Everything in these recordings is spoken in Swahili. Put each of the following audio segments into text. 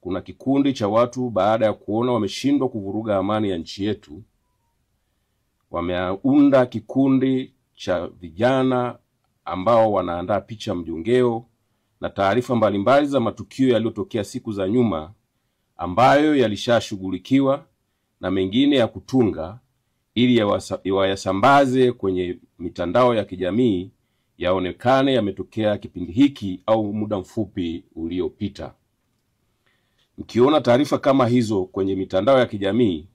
kuna kikundi cha watu baada ya kuona wameshindwa kuvuruga amani ya nchi yetu, wameunda kikundi cha vijana ambao wanaandaa picha mjongeo na taarifa mbalimbali za matukio yaliyotokea siku za nyuma ambayo yalishashughulikiwa na mengine ya kutunga ili wayasambaze kwenye mitandao ya kijamii yaonekane yametokea kipindi hiki au muda mfupi uliopita. Mkiona taarifa kama hizo kwenye mitandao ya kijamii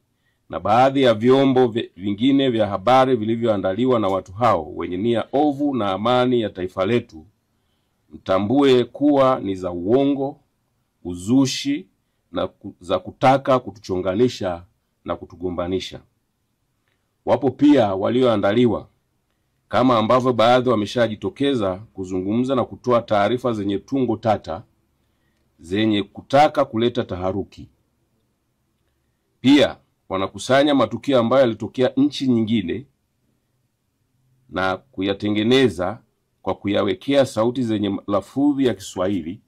na baadhi ya vyombo vingine vya habari vilivyoandaliwa na watu hao wenye nia ovu na amani ya taifa letu, mtambue kuwa ni za uongo, uzushi na za kutaka kutuchonganisha na kutugombanisha. Wapo pia walioandaliwa kama ambavyo baadhi wameshajitokeza kuzungumza na kutoa taarifa zenye tungo tata zenye kutaka kuleta taharuki. Pia wanakusanya matukio ambayo yalitokea nchi nyingine na kuyatengeneza kwa kuyawekea sauti zenye lafudhi ya Kiswahili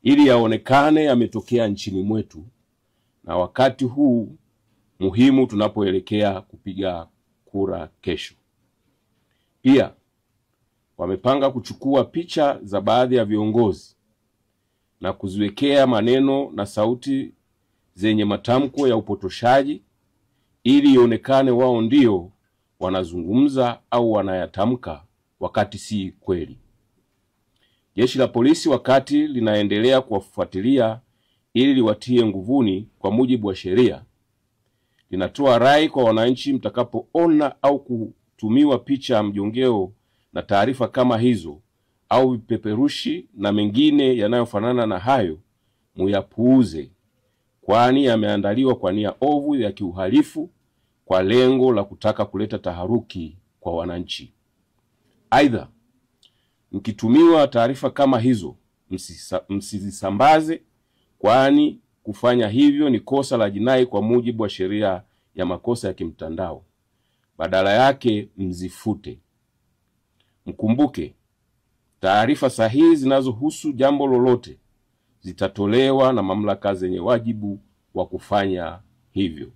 ili yaonekane yametokea nchini mwetu na wakati huu muhimu tunapoelekea kupiga kura kesho. Pia wamepanga kuchukua picha za baadhi ya viongozi na kuziwekea maneno na sauti zenye matamko ya upotoshaji ili ionekane wao ndio wanazungumza au wanayatamka wakati si kweli. Jeshi la polisi wakati linaendelea kuwafuatilia ili liwatie nguvuni kwa mujibu wa sheria, linatoa rai kwa wananchi mtakapoona au kutumiwa picha mjongeo na taarifa kama hizo au vipeperushi na mengine yanayofanana na hayo, muyapuuze, kwani yameandaliwa kwa nia ovu ya kiuhalifu kwa lengo la kutaka kuleta taharuki kwa wananchi. Aidha, mkitumiwa taarifa kama hizo msizisambaze, kwani kufanya hivyo ni kosa la jinai kwa mujibu wa sheria ya makosa ya kimtandao. Badala yake mzifute. Mkumbuke, taarifa sahihi zinazohusu jambo lolote zitatolewa na mamlaka zenye wajibu wa kufanya hivyo.